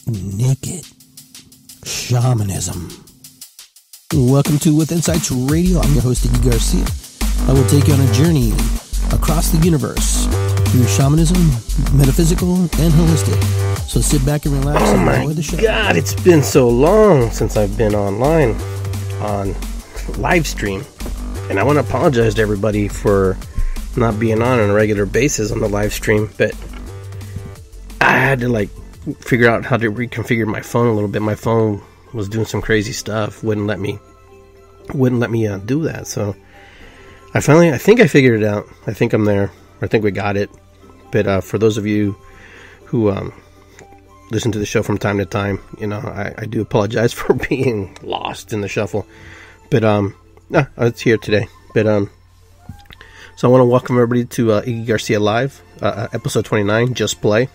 naked shamanism. Welcome to With Insights Radio. I'm your host, Iggy Garcia. I will take you on a journey across the universe through shamanism, metaphysical, and holistic. So sit back and relax and enjoy the show. Oh my God, it's been so long since I've been online on live stream. And I want to apologize to everybody for not being on a regular basis on the live stream. But I had to figure out how to reconfigure my phone a little bit. My phone was doing some crazy stuff. Wouldn't let me do that. So I think I figured it out. I think I'm there. I think we got it. But for those of you who listen to the show from time to time, I do apologize for being lost in the shuffle. But no, it's here today. But so I want to welcome everybody to Iggy Garcia Live, episode 29, Just Play.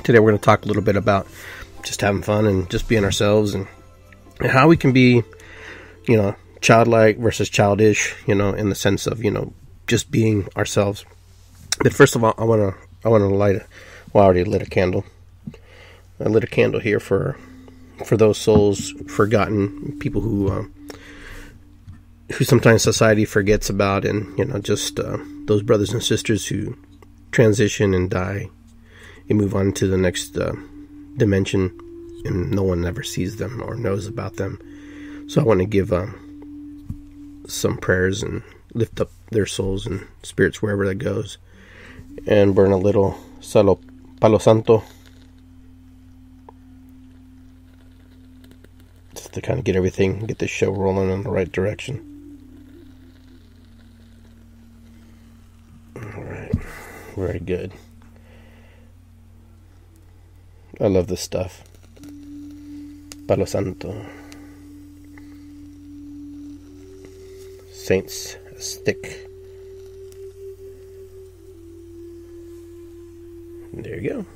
Today we're going to talk a little bit about just having fun and just being ourselves and how we can be, childlike versus childish, in the sense of, just being ourselves. But first of all, I want to light I already lit a candle. I lit a candle here for those souls, forgotten people who sometimes society forgets about, and just those brothers and sisters who transition and die and move on to the next dimension, and no one ever sees them or knows about them. So I want to give some prayers and lift up their souls and spirits wherever that goes, and burn a little Palo Santo just to kind of get this show rolling in the right direction. Alright, very good. I love this stuff. Palo Santo. Saint's stick. There you go.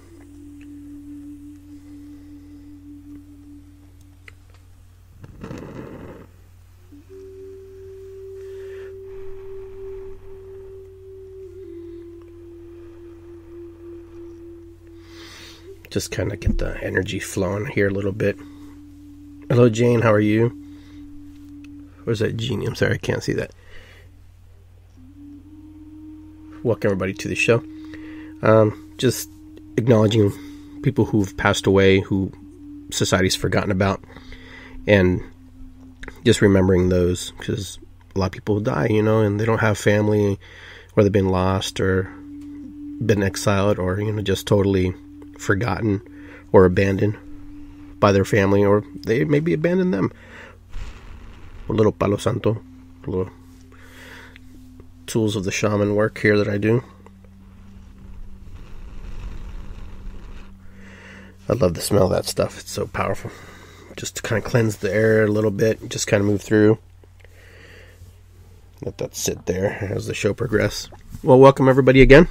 Just kind of get the energy flowing here a little bit. Hello, Jane. How are you? Where's that Jeannie? I'm sorry, I can't see that. Welcome everybody to the show. Just acknowledging people who've passed away, who society's forgotten about, and just remembering those, because a lot of people die, and they don't have family, or they've been lost, or been exiled, or just totally forgotten or abandoned by their family, or they maybe abandoned them. A little Palo Santo, a little tools of the shaman work here that I do. I love the smell of that stuff. It's so powerful. Just to kind of cleanse the air a little bit, just kind of move through. Let that sit there as the show progresses. Well, welcome everybody again.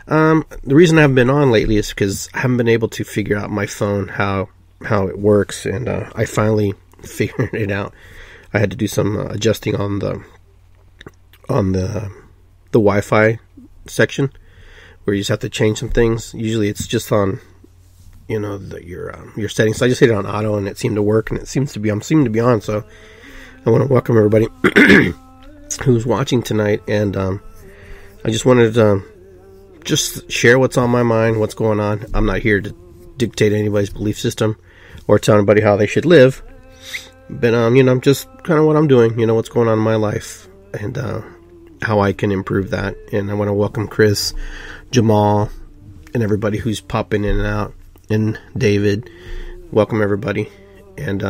The reason I haven't been on lately is because I haven't been able to figure out my phone, how it works, and I finally figured it out. I had to do some adjusting on the Wi-Fi section, where you just have to change some things. Usually it's just on your settings. So I just hit it on auto, and it seemed to work, and I'm seeming to be on. So I want to welcome everybody who's watching tonight, and I just wanted to just share what's on my mind, what's going on. I'm not here to dictate anybody's belief system or tell anybody how they should live, but just kind of what I'm doing, what's going on in my life, and how I can improve that. And I want to welcome Chris, Jamal, and everybody who's popping in and out, and David. Welcome everybody. And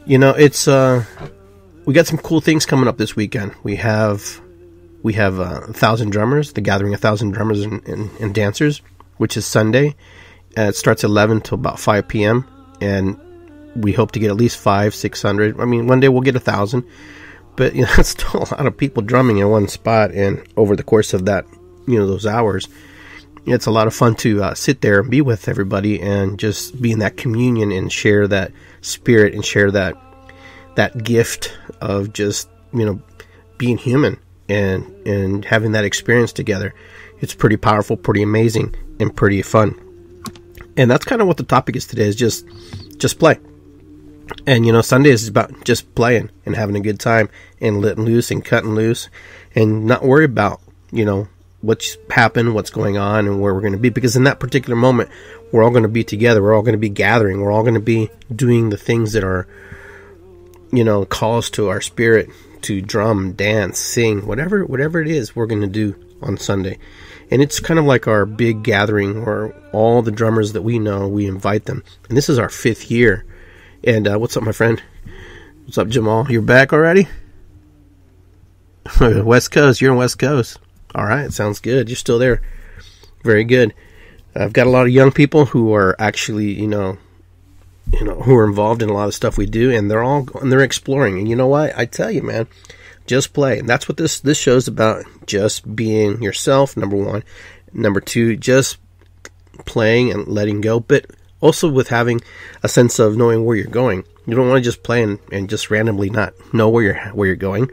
it's we got some cool things coming up this weekend. We have 1,000 drummers, the gathering of 1,000 drummers and dancers, which is Sunday. It starts at 11 till about 5 p.m. And we hope to get at least 500-600. I mean, one day we'll get 1,000, but it's still a lot of people drumming in one spot. And over the course of that, those hours, it's a lot of fun to sit there and be with everybody and just be in that communion and share that spirit and share that gift of just being human and having that experience together. It's pretty powerful, pretty amazing, and pretty fun. And that's kind of what the topic is today, is just play. And, Sunday is about just playing and having a good time and letting loose and cutting loose and not worry about, what's happened, what's going on, and where we're going to be. Because in that particular moment, we're all going to be together. We're all going to be gathering. We're all going to be doing the things that are, calls to our spirit to drum, dance, sing, whatever it is we're going to do on Sunday. And it's kind of like our big gathering where all the drummers that we know, we invite them. And this is our 5th year. And what's up, my friend? What's up, Jamal? You're back already? West Coast. You're in West Coast. All right. Sounds good. You're still there. Very good. I've got a lot of young people who are actually, who are involved in a lot of stuff we do, and they're exploring. And you know what? I tell you, man, just play. And that's what this show's about. Just being yourself, number one. Number two, just playing and letting go, but also with having a sense of knowing where you're going. You don't want to just play and just randomly not know where you're going,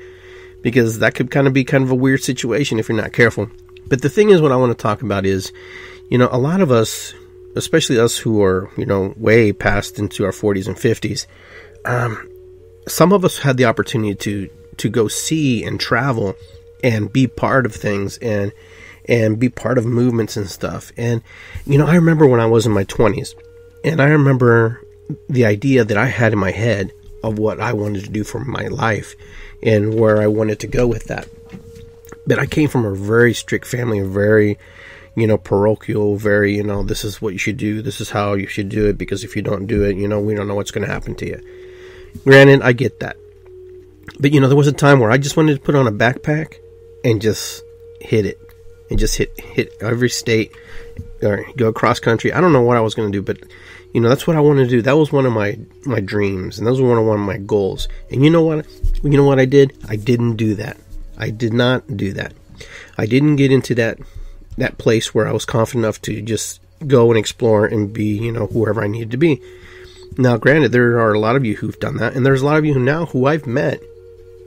because that could kind of be a weird situation if you're not careful. But the thing is, what I want to talk about is, a lot of us, especially us who are, way past into our 40s and 50s, some of us had the opportunity to go see and travel and be part of things and be part of movements and stuff. And, I remember when I was in my 20s, and I remember the idea that I had in my head of what I wanted to do for my life and where I wanted to go with that. But I came from a very strict family, a very, parochial, very, this is what you should do. This is how you should do it, because if you don't do it, we don't know what's going to happen to you. Granted, I get that. But, there was a time where I just wanted to put on a backpack and just hit it. And just hit every state, or go across country. I don't know what I was going to do, but, that's what I wanted to do. That was one of my dreams, and that was one of my goals. And you know what I did? I didn't do that. I did not do that. I didn't get into that place where I was confident enough to just go and explore and be, whoever I needed to be. Now, granted, there are a lot of you who've done that, and there's a lot of you now who I've met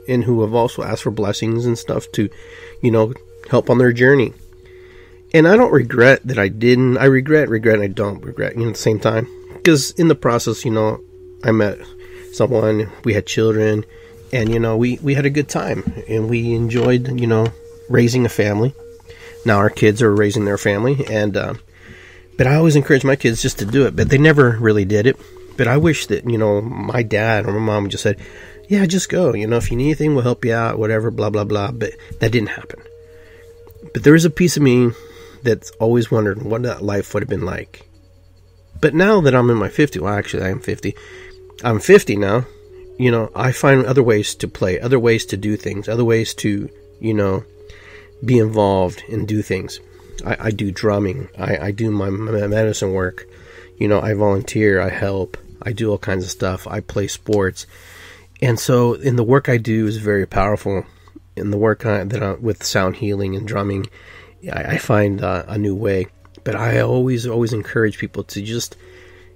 and who have also asked for blessings and stuff to, help on their journey. And I don't regret that I didn't. I regret, and I don't regret, at the same time. Because in the process, I met someone, we had children, and, we had a good time, and we enjoyed, raising a family. Now our kids are raising their family, and, but I always encourage my kids just to do it, but they never really did it. But I wish that, my dad or my mom just said, yeah, just go, if you need anything, we'll help you out, whatever, blah, blah, blah. But that didn't happen. But there is a piece of me that's always wondered what that life would have been like. But now that I'm in my 50s, well, actually, I am 50. I'm 50 now. I find other ways to play, other ways to do things, other ways to, be involved and do things. I do drumming. I do my medicine work. I volunteer. I help. I do all kinds of stuff. I play sports. And so, in the work I do is very powerful. In the work with sound healing and drumming, I find a new way. But I always encourage people to just,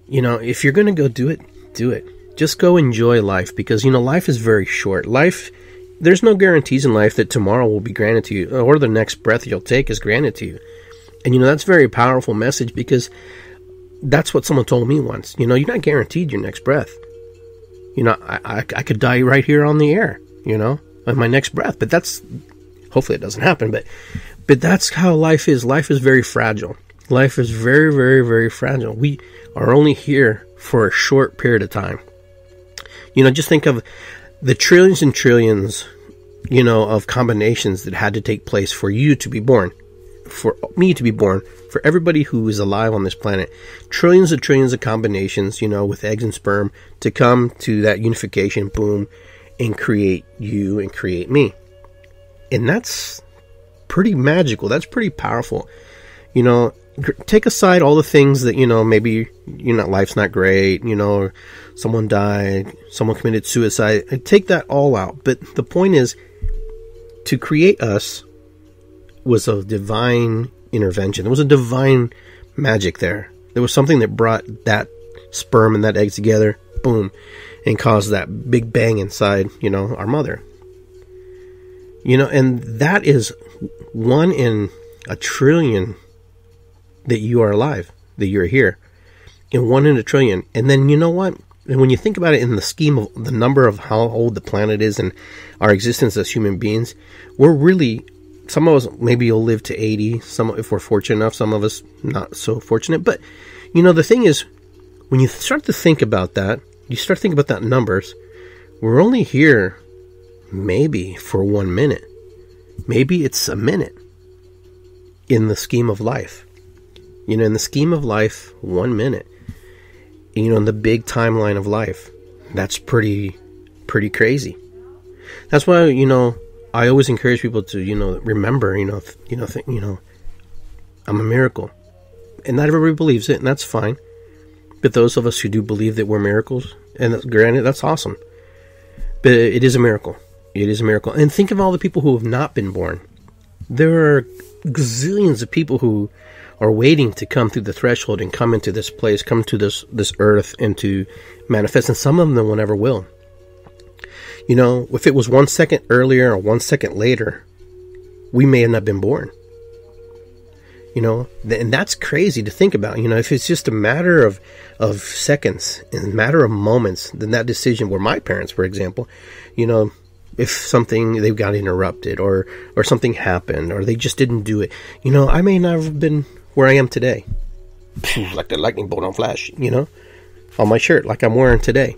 if you're going to go do it, do it. Just go enjoy life, because, life is very short. There's no guarantees in life that tomorrow will be granted to you, or the next breath you'll take is granted to you. And, that's a very powerful message, because that's what someone told me once. You're not guaranteed your next breath. I could die right here on the air, on my next breath. But hopefully it doesn't happen. But that's how life is. Life is very fragile. Life is very, very, very fragile. We are only here for a short period of time. Just think of the trillions and trillions, of combinations that had to take place for you to be born, for me to be born, for everybody who is alive on this planet. Trillions and trillions of combinations, with eggs and sperm to come to that unification, boom, and create you and create me. And that's pretty magical. That's pretty powerful. Take aside all the things that, maybe, life's not great, someone died, someone committed suicide. Take that all out. But the point is, to create us was a divine intervention. There was a divine magic there. There was something that brought that sperm and that egg together, boom, and caused that big bang inside, our mother. And that is 1 in a trillion that you are alive, that you're here. in 1 in a trillion. And then you know what? And when you think about it in the scheme of the number of how old the planet is and our existence as human beings, we're really, some of us maybe will live to 80, some if we're fortunate enough, some of us not so fortunate. But, the thing is, when you start to think about that, you start thinking about that numbers, we're only here maybe for 1 minute. Maybe it's a minute in the scheme of life. In the scheme of life, 1 minute. In the big timeline of life, that's pretty crazy. That's why, I always encourage people to, remember, think, I'm a miracle. And not everybody believes it, and that's fine. But those of us who do believe that we're miracles, and granted, that's awesome. But it is a miracle. It is a miracle. And think of all the people who have not been born. There are gazillions of people who are waiting to come through the threshold and come into this place, come to this earth and to manifest. And some of them no one ever will. If it was 1 second earlier or 1 second later, we may have not been born. And that's crazy to think about. If it's just a matter of seconds and a matter of moments, then that decision, where my parents, for example, if something, they got interrupted or something happened or they just didn't do it, I may not have been where I am today. Like the lightning bolt on flash, on my shirt, like I'm wearing today.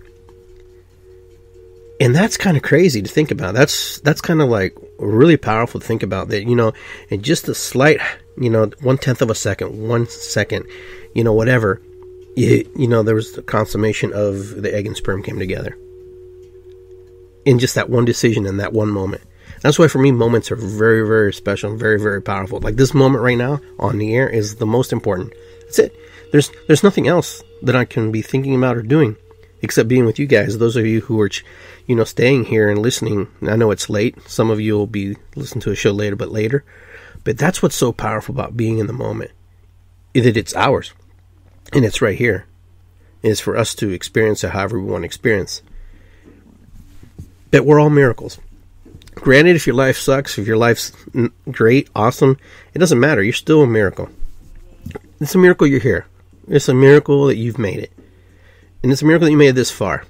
And that's kind of crazy to think about. That's kind of like really powerful to think about that, in just a slight, 1/10 of a second, 1 second, whatever, there was the consummation of the egg and sperm came together. In just that one decision in that one moment. That's why for me, moments are very, very special and very, very powerful. Like this moment right now on the air is the most important. That's it. There's nothing else that I can be thinking about or doing except being with you guys. Those of you who are, staying here and listening. I know it's late. Some of you will be listening to a show later. But that's what's so powerful about being in the moment. That it's ours. And it's right here. And it's for us to experience it however we want to experience. But we're all miracles. Granted, if your life sucks, if your life's great, awesome, it doesn't matter. You're still a miracle. It's a miracle you're here. It's a miracle that you've made it. And it's a miracle that you made it this far.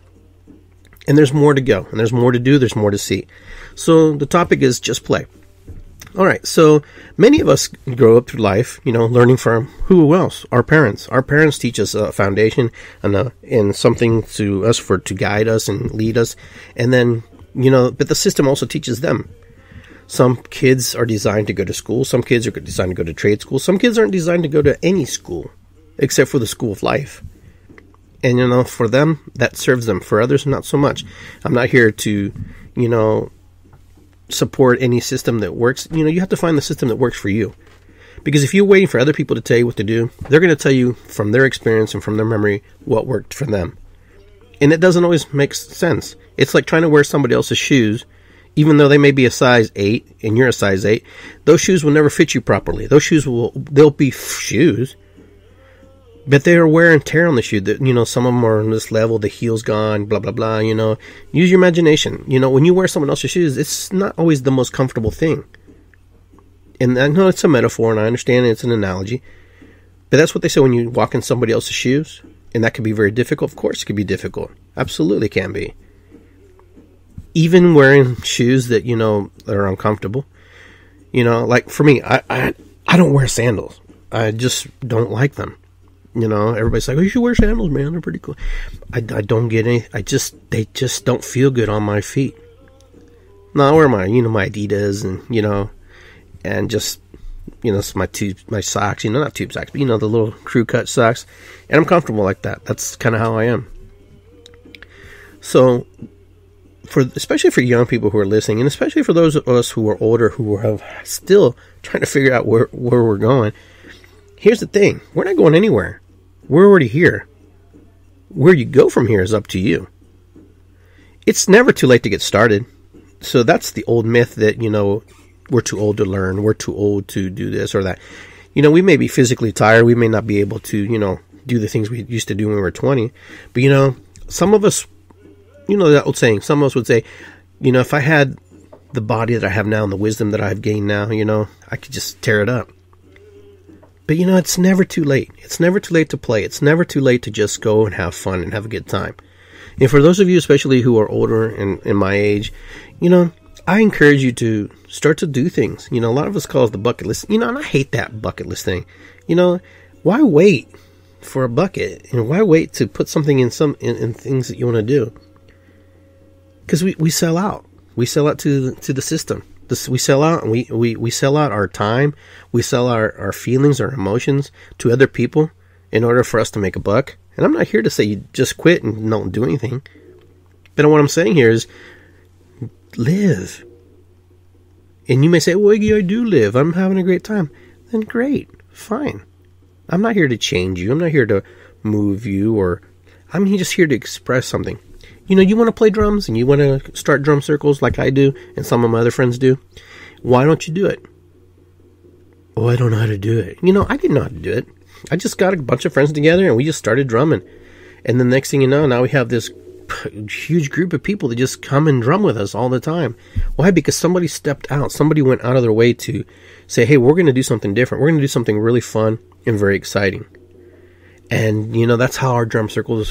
And there's more to go. And there's more to do. There's more to see. So the topic is just play. All right. So many of us grow up through life, learning from who else? Our parents. Our parents teach us a foundation and something to us to guide us and lead us. And then, but the system also teaches them. Some kids are designed to go to school. Some kids are designed to go to trade school. Some kids aren't designed to go to any school except for the school of life. And, for them, that serves them. For others, not so much. I'm not here to, support any system that works. You have to find the system that works for you. Because if you're waiting for other people to tell you what to do, they're going to tell you from their experience and from their memory what worked for them. And it doesn't always make sense. It's like trying to wear somebody else's shoes, even though they may be a size 8 and you're a size 8. Those shoes will never fit you properly. Those shoes they'll be shoes, but they are wear and tear on the shoe. That some of them are on this level, the heel's gone, blah blah blah. Use your imagination. When you wear someone else's shoes, it's not always the most comfortable thing. And I know it's a metaphor, and I understand it's an analogy, but that's what they say when you walk in somebody else's shoes, and that can be very difficult. Of course, it can be difficult. Absolutely, can be. Even wearing shoes that that are uncomfortable. Like for me, I don't wear sandals. I just don't like them. Everybody's like, "Oh, you should wear sandals, man. They're pretty cool." I don't get any. They just don't feel good on my feet. No, I wear my my Adidas and just my socks. Not tube socks, but the little crew cut socks, and I'm comfortable like that. That's kind of how I am. So, especially for young people who are listening, and especially for those of us who are older who are still trying to figure out where we're going, here's the thing: we're not going anywhere. We're already here. Where you go from here is up to you. It's never too late to get started. So that's the old myth that, we're too old to learn. We're too old to do this or that. We may be physically tired. We may not be able to, do the things we used to do when we were 20. But, some of us, that old saying, some of us would say, if I had the body that I have now and the wisdom that I've gained now, I could just tear it up. But it's never too late. It's never too late to play. It's never too late to just go and have fun and have a good time. And for those of you, especially who are older and in my age, I encourage you to start to do things. A lot of us call it the bucket list. And I hate that bucket list thing. Why wait for a bucket? And why wait to put something in things that you want to do? Because we sell out. We sell out to the system. We sell out, and we sell out our time. We sell our feelings, our emotions to other people in order for us to make a buck. And I'm not here to say you just quit and don't do anything. But what I'm saying here is live. And you may say, well, Iggy, I do live. I'm having a great time. Then great. Fine. I'm not here to change you. I'm not here to move you, or I'm just here to express something. You want to play drums and you want to start drum circles like I do and some of my other friends do. Why don't you do it? Oh, I don't know how to do it. I didn't know how to do it. I just got a bunch of friends together and we just started drumming. And the next thing you know, now we have this huge group of people that just come and drum with us all the time. Why? Because somebody stepped out. Somebody went out of their way to say, hey, we're going to do something different. We're going to do something really fun and very exciting. And, that's how our drum circle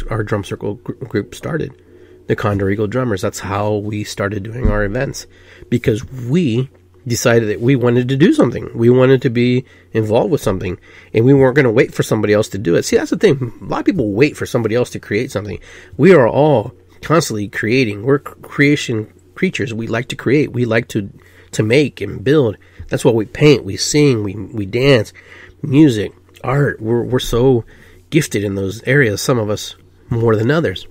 group started. The Condor Eagle Drummers. That's how we started doing our events, because we decided that we wanted to do something. We wanted to be involved with something, and we weren't going to wait for somebody else to do it. See, that's the thing. A lot of people wait for somebody else to create something. We are all constantly creating. We're creation creatures. We like to create. We like to make and build. That's why we paint, we sing, we dance, music, art. We're so gifted in those areas, some of us more than others.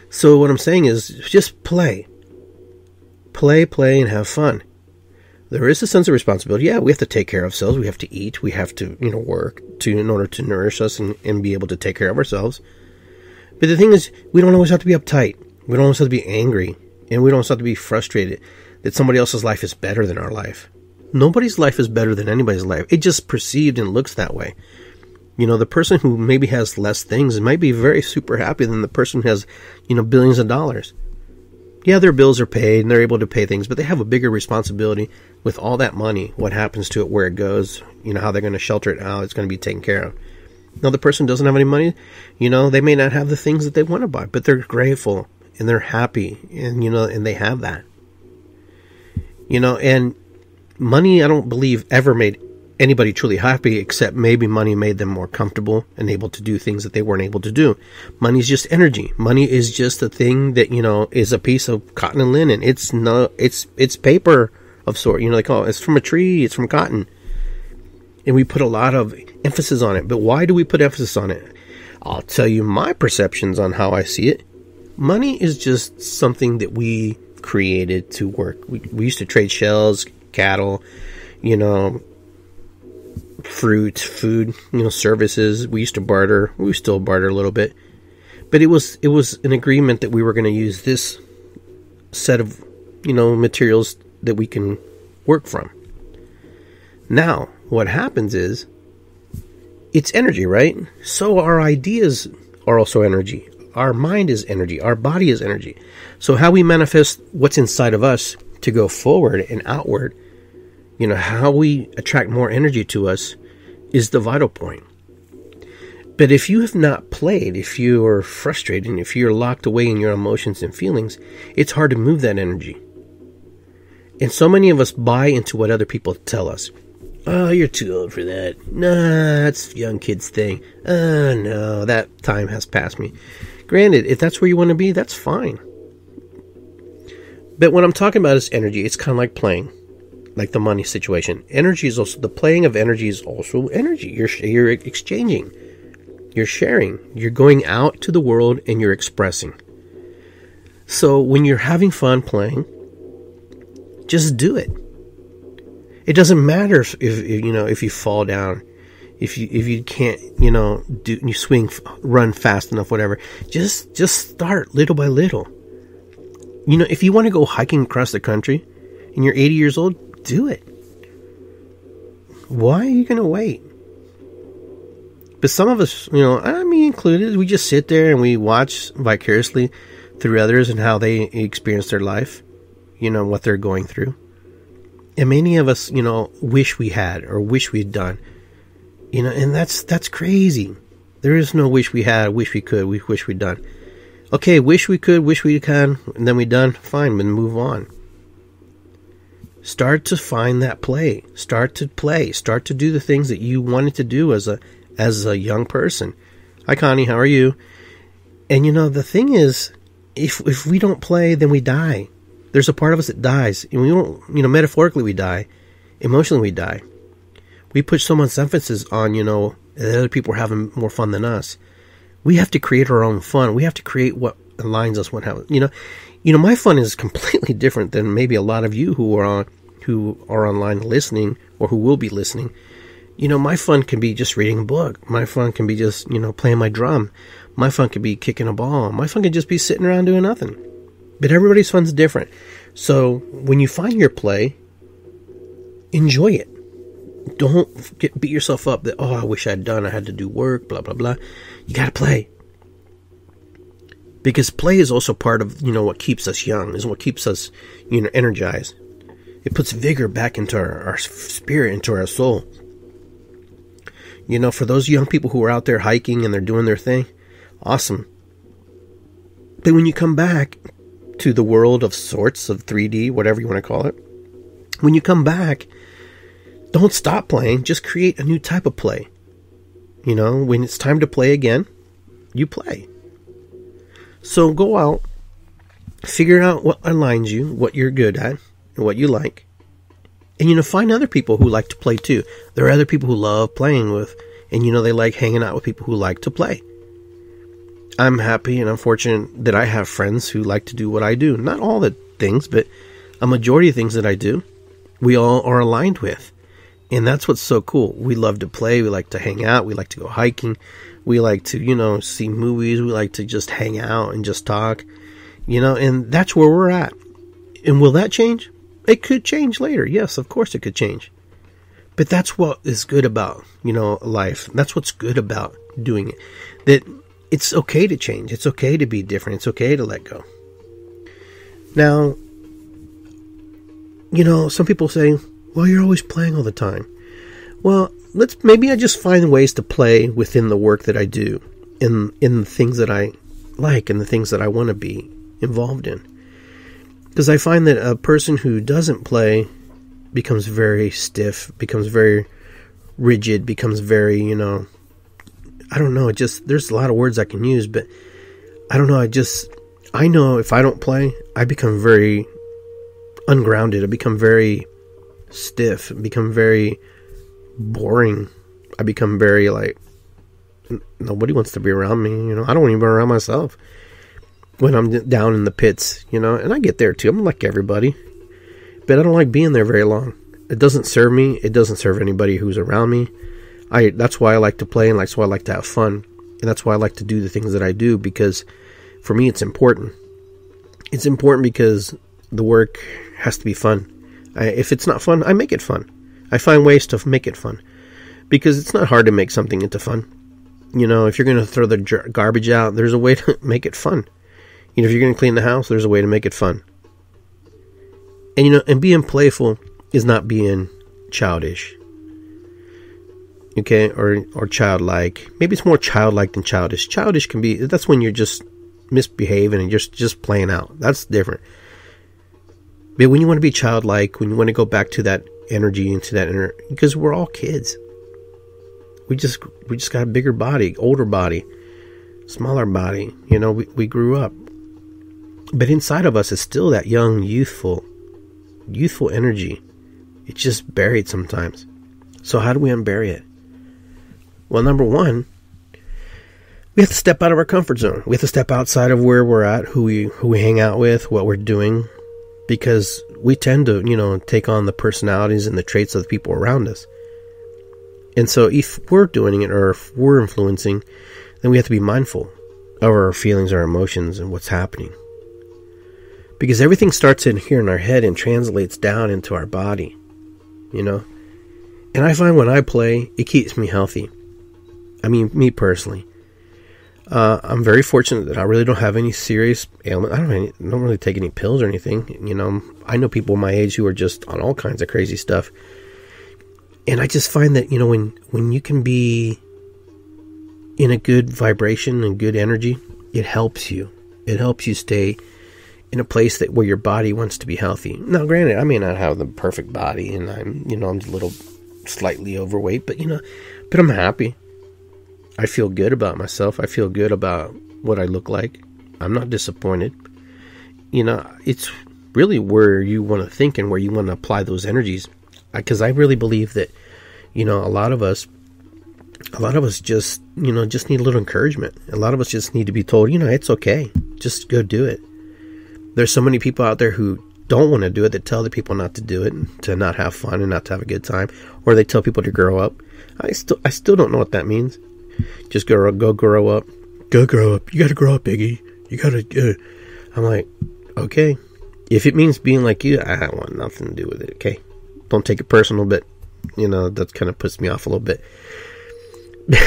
So what I'm saying is just play, and have fun. There is a sense of responsibility. Yeah, we have to take care of ourselves. We have to eat. We have to, work in order to nourish us and be able to take care of ourselves. But the thing is, we don't always have to be uptight. We don't always have to be angry. And we don't always have to be frustrated that somebody else's life is better than our life. Nobody's life is better than anybody's life. It just perceived and looks that way. The person who maybe has less things might be very super happy than the person who has, billions of dollars. Yeah, their bills are paid and they're able to pay things, but they have a bigger responsibility with all that money. What happens to it, where it goes, how they're going to shelter it, how it's going to be taken care of. Now, the person doesn't have any money, they may not have the things that they want to buy, but they're grateful and they're happy and, and they have that. And money, I don't believe, ever made anybody truly happy, except maybe money made them more comfortable and able to do things that they weren't able to do. Money is just energy. Money is just a thing that, is a piece of cotton and linen. It's paper of sort, they call it. It's from a tree. It's from cotton. And we put a lot of emphasis on it. But why do we put emphasis on it? I'll tell you my perceptions on how I see it. Money is just something that we created to work. We used to trade shells, cattle, fruit, food, services. We used to barter. We still barter a little bit. But it was an agreement that we were going to use this set of, materials that we can work from. Now, what happens is, it's energy, right? So our ideas are also energy. Our mind is energy. Our body is energy. So how we manifest what's inside of us to go forward and outward, how we attract more energy to us is the vital point. But if you have not played, if you are frustrated, and if you're locked away in your emotions and feelings, it's hard to move that energy. And so many of us buy into what other people tell us. Oh, you're too old for that. Nah, that's a young kid's thing. No, that time has passed me. Granted, if that's where you want to be, that's fine. But what I'm talking about is energy. It's kind of like playing, like the money situation. Energy is also, the playing of energy is also energy. You're exchanging. You're sharing. You're going out to the world and you're expressing. So when you're having fun playing, just do it. It doesn't matter if you fall down, if you can't, you swing, run fast enough, whatever. Just start little by little. If you want to go hiking across the country and you're 80 years old, do it. Why are you going to wait? But some of us, me included, we just sit there and we watch vicariously through others and how they experience their life, what they're going through. And many of us, wish we had or wish we'd done. And that's crazy. There is no wish we had, wish we could, we wish we'd done. Okay, wish we could, wish we can, and then we done, fine, then move on. Start to find that play. Start to play. Start to do the things that you wanted to do as a young person. Hi, Connie, how are you? And the thing is, if we don't play, then we die. There's a part of us that dies. And we don't, metaphorically we die. Emotionally we die. We put so much emphasis on, that other people are having more fun than us. We have to create our own fun. We have to create what aligns us. My fun is completely different than maybe a lot of you who are online listening or who will be listening. My fun can be just reading a book. My fun can be just, playing my drum. My fun could be kicking a ball. My fun could just be sitting around doing nothing. But everybody's fun's different. So when you find your play, enjoy it. Don't beat yourself up that, I wish I had to do work, blah, blah, blah. You got to play. Because play is also part of, what keeps us young, is what keeps us, energized. It puts vigor back into our spirit, into our soul. For those young people who are out there hiking and they're doing their thing, awesome. But when you come back to the world of sorts, of 3D, whatever you want to call it, when you come back, don't stop playing. Just create a new type of play. When it's time to play again, you play. So go out, figure out what aligns you, what you're good at, and what you like. And, find other people who like to play too. There are other people who love playing with, and, they like hanging out with people who like to play. I'm happy and I'm fortunate that I have friends who like to do what I do. Not all the things, but a majority of things that I do, we all are aligned with. And that's what's so cool. We love to play. We like to hang out. We like to go hiking. We like to, see movies. We like to just hang out and just talk, and that's where we're at. And will that change? It could change later. Yes, of course it could change. But that's what is good about, life. That's what's good about doing it. That it's okay to change. It's okay to be different. It's okay to let go. Now, some people say, well, you're always playing all the time. Well, maybe I just find ways to play within the work that I do, in the things that I like and the things that I want to be involved in. Because I find that a person who doesn't play becomes very stiff, becomes very rigid, becomes very, I don't know, there's a lot of words I can use, but I don't know, I know if I don't play, I become very ungrounded, I become very stiff, become very boring. I become very nobody wants to be around me. I don't want to be around myself when I'm down in the pits. And I get there too. I'm like everybody, but I don't like being there very long. It doesn't serve me. It doesn't serve anybody who's around me. That's why I like to play, and that's why I like to have fun, and that's why I like to do the things that I do, because for me it's important. It's important because the work has to be fun. If it's not fun, I make it fun. I find ways to make it fun. Because it's not hard to make something into fun. If you're going to throw the garbage out, there's a way to make it fun. If you're going to clean the house, there's a way to make it fun. And, and being playful is not being childish. Okay? Or childlike. Maybe it's more childlike than childish. Childish can be, that's when you're just misbehaving and just playing out. That's different. But when you want to be childlike, when you want to go back to that energy, into that inner, because we're all kids. We just got a bigger body, older body, smaller body. We grew up. But inside of us is still that young, youthful energy. It's just buried sometimes. So how do we unbury it? Well, number one, we have to step out of our comfort zone. We have to step outside of where we're at, who we hang out with, what we're doing. Because we tend to, take on the personalities and the traits of the people around us. And so if we're doing it, or if we're influencing, then we have to be mindful of our feelings, our emotions, and what's happening. Because everything starts in here in our head and translates down into our body, And I find when I play, it keeps me healthy. I mean, me personally. I'm very fortunate that I really don't have any serious ailment. I don't really take any pills or anything. I know people my age who are just on all kinds of crazy stuff. And I just find that, when you can be in a good vibration and good energy, it helps you. It helps you stay in a place where your body wants to be healthy. Now, granted, I may not have the perfect body, and I'm a little slightly overweight, but I'm happy. I feel good about myself. I feel good about what I look like. I'm not disappointed. It's really where you want to think and where you want to apply those energies. Because I really believe that, a lot of us just need a little encouragement. A lot of us just need to be told, it's okay. Just go do it. There's so many people out there who don't want to do it, that tell the people not to do it, and to not have fun and not to have a good time, or they tell people to grow up. I still don't know what that means. Just go grow up. Go grow up. You got to grow up, Iggy. You got to. I'm like, okay. If it means being like you, I want nothing to do with it. Okay, don't take it personal, but that kind of puts me off a little bit.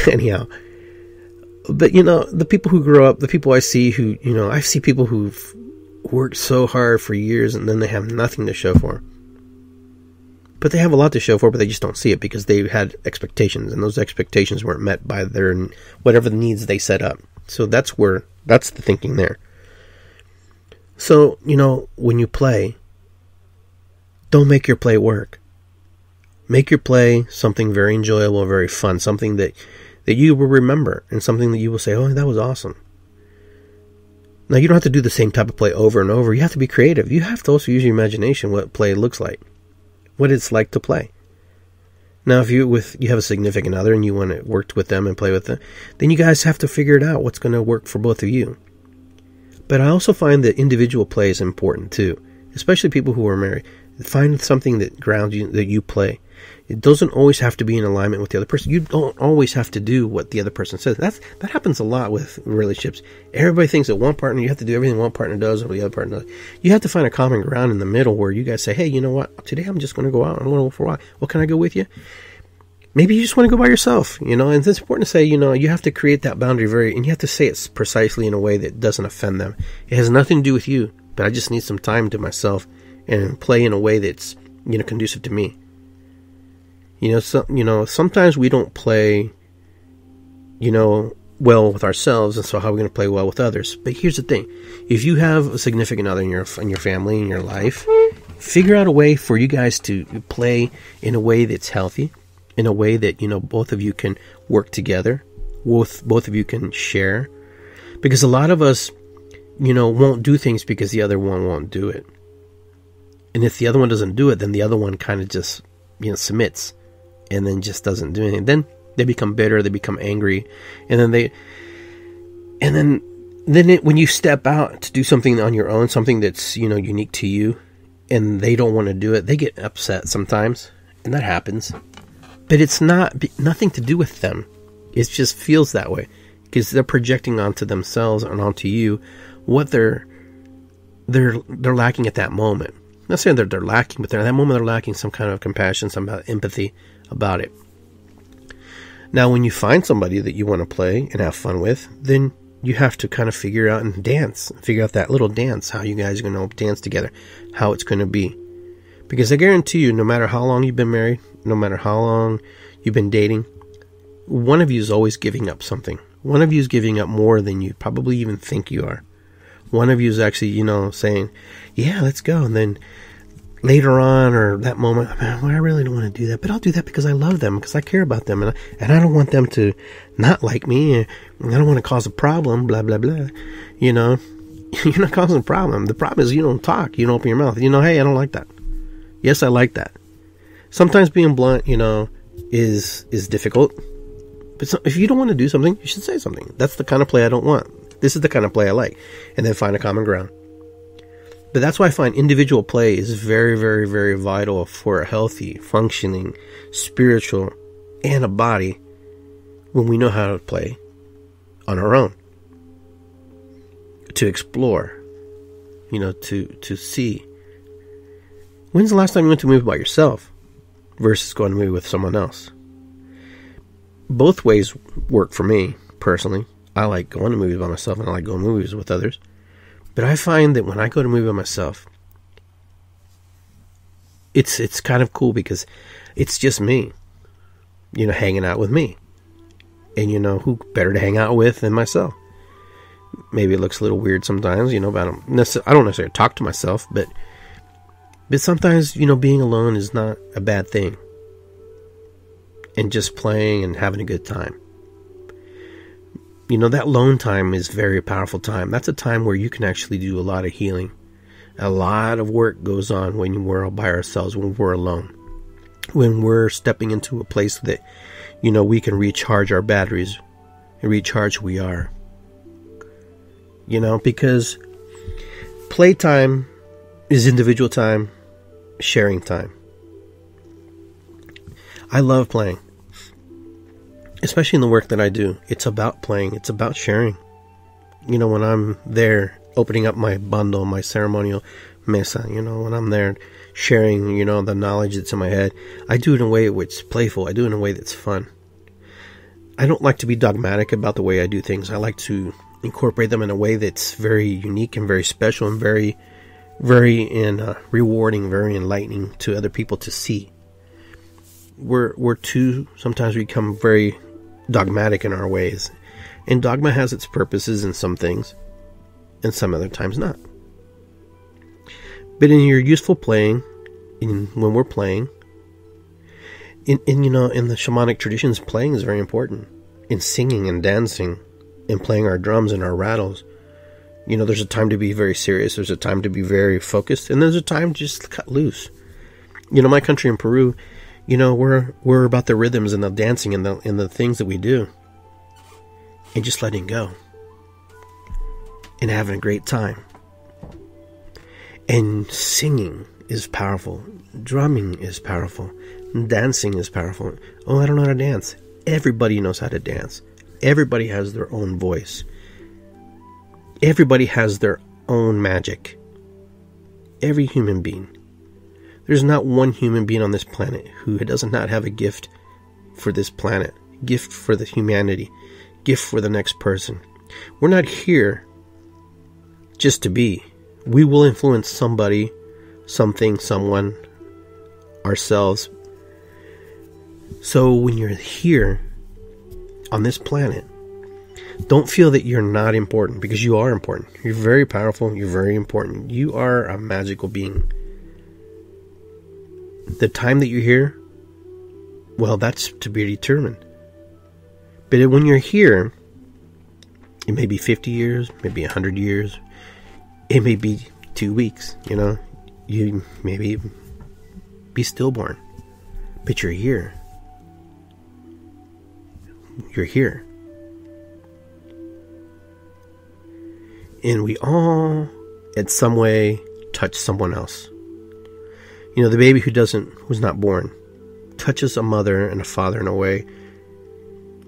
Anyhow, but the people who grow up, the people I see who I see people who've worked so hard for years and then they have nothing to show for. But they have a lot to show for, but they just don't see it because they had expectations, and those expectations weren't met by their whatever the needs they set up. So that's the thinking there. So, when you play, don't make your play work. Make your play something very enjoyable, very fun, something that you will remember, and something that you will say, oh, that was awesome. Now, you don't have to do the same type of play over and over. You have to be creative. You have to also use your imagination, what play looks like, what it's like to play. Now, if you have a significant other and you want to work with them and play with them, then you guys have to figure it out, what's going to work for both of you. But I also find that individual play is important too, especially people who are married. Find something that grounds you, that you play. It doesn't always have to be in alignment with the other person. You don't always have to do what the other person says. That happens a lot with relationships. Everybody thinks that one partner, you have to do everything one partner does or the other partner does. You have to find a common ground in the middle where you guys say, hey, you know what? Today I'm just going to go out. I'm going to go for a while. Well, can I go with you? Maybe you just want to go by yourself, and it's important to say, you have to create that boundary and you have to say it precisely in a way that doesn't offend them. It has nothing to do with you, but I just need some time to myself and play in a way that's, conducive to me. Sometimes we don't play, well with ourselves, and so how are we going to play well with others? But here's the thing. If you have a significant other in your family, in your life, figure out a way for you guys to play in a way that's healthy, in a way that, both of you can work together, both of you can share. Because a lot of us, won't do things because the other one won't do it. And if the other one doesn't do it, then the other one kind of just, submits and then just doesn't do anything. Then they become bitter, they become angry, and then when you step out to do something on your own, something that's, unique to you, and they don't want to do it, they get upset sometimes, and that happens. But it's nothing to do with them. It just feels that way because they're projecting onto themselves and onto you what they're lacking at that moment. I'm not saying that they're lacking, but at that moment they're lacking some kind of compassion, some empathy about it. Now, when you find somebody that you want to play and have fun with, then you have to kind of figure out and figure out that little dance, how you guys are going to dance together, how it's going to be. Because I guarantee you, no matter how long you've been married, no matter how long you've been dating, one of you is always giving up something. One of you is giving up more than you probably even think you are. One of you is actually, saying, yeah, let's go. And then later on, or that moment, well, I really don't want to do that, but I'll do that because I love them, because I care about them, and I don't want them to not like me, and I don't want to cause a problem, blah, blah, blah. You're not causing a problem. The problem is you don't talk. You don't open your mouth. Hey, I don't like that. Yes, I like that. Sometimes being blunt, is difficult. But if you don't want to do something, you should say something. That's the kind of play I don't want. This is the kind of play I like. And then find a common ground. But that's why I find individual play is very, very, very vital for a healthy, functioning, spiritual, and a body when we know how to play on our own. To explore. To see. When's the last time you went to a movie by yourself versus going to a movie with someone else? Both ways work for me, personally. I like going to movies by myself, and I like going to movies with others. But I find that when I go to a movie by myself, it's kind of cool because it's just me. hanging out with me. And who better to hang out with than myself? Maybe it looks a little weird sometimes, but I don't necessarily talk to myself, but sometimes, being alone is not a bad thing. And just playing and having a good time. That lone time is a very powerful time. That's a time where you can actually do a lot of healing. A lot of work goes on when we're all by ourselves, when we're alone. When we're stepping into a place that, we can recharge our batteries and recharge who we are. Because playtime is individual time, sharing time. I love playing. Especially in the work that I do. It's about playing. It's about sharing. When I'm there opening up my bundle, my ceremonial mesa, when I'm there sharing, the knowledge that's in my head, I do it in a way that's playful. I do it in a way that's fun. I don't like to be dogmatic about the way I do things. I like to incorporate them in a way that's very unique and very special and very, very rewarding, very enlightening to other people to see. Sometimes we become very dogmatic in our ways. And dogma has its purposes in some things, and some other times not. But in your useful playing, when we're playing, in the shamanic traditions, playing is very important. In singing and dancing, and playing our drums and our rattles, there's a time to be very serious, there's a time to be very focused, and there's a time to just cut loose. My country in Peru, we're about the rhythms and the dancing and the things that we do. And just letting go. And having a great time. And singing is powerful. Drumming is powerful. Dancing is powerful. Oh, I don't know how to dance. Everybody knows how to dance. Everybody has their own voice. Everybody has their own magic. Every human being. There's not one human being on this planet who does not have a gift for this planet, gift for the humanity, gift for the next person. We're not here just to be. We will influence somebody, something, someone, ourselves. So when you're here on this planet, don't feel that you're not important, because you are important. You're very powerful. You're very important. You are a magical being. The time that you're here, well, that's to be determined. But when you're here, it may be 50 years, maybe 100 years. It may be 2 weeks, You may be stillborn. But you're here. You're here. And we all, in some way, touch someone else. The baby who's not born, touches a mother and a father in a way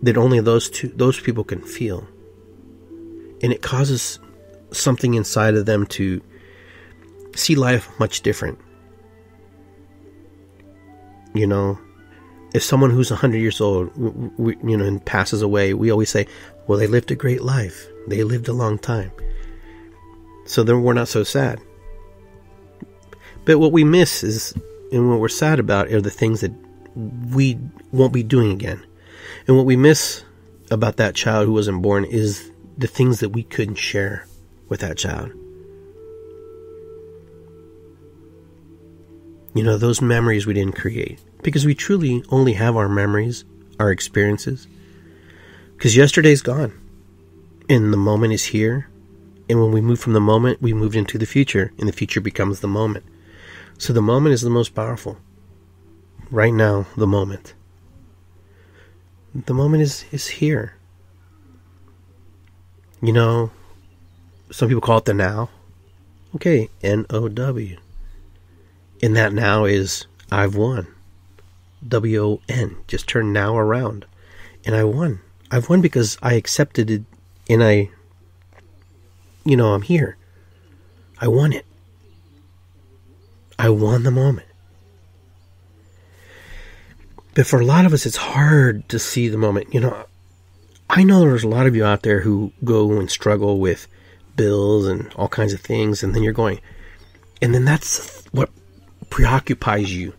that only those people can feel. And it causes something inside of them to see life much different. If someone who's 100 years old, and passes away, we always say, well, they lived a great life. They lived a long time. So then we're not so sad. But what we miss is, and what we're sad about, are the things that we won't be doing again. And what we miss about that child who wasn't born is the things that we couldn't share with that child. Those memories we didn't create. Because we truly only have our memories, our experiences. Because yesterday's gone. And the moment is here. And when we move from the moment, we moved into the future. And the future becomes the moment. So the moment is the most powerful. Right now, the moment. The moment is here. Some people call it the now. Okay, N-O-W. And that now is, I've won. W-O-N. Just turn now around. And I won. I've won because I accepted it, and I'm here. I won it. I won the moment. But for a lot of us, it's hard to see the moment. I know there's a lot of you out there who go and struggle with bills and all kinds of things, and then you're going, and then that's what preoccupies you.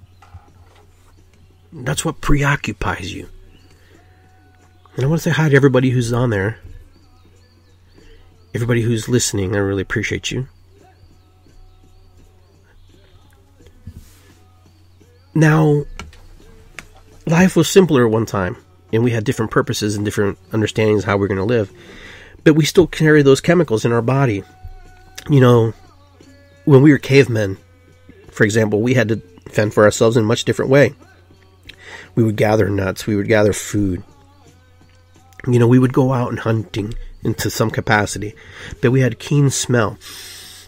That's what preoccupies you. And I want to say hi to everybody who's on there. Everybody who's listening, I really appreciate you. Now, life was simpler one time, and we had different purposes and different understandings of how we're going to live. But we still carry those chemicals in our body. You know, when we were cavemen, for example, we had to fend for ourselves in a much different way. We would gather nuts, we would gather food. You know, we would go out and hunting into some capacity, but we had keen smell.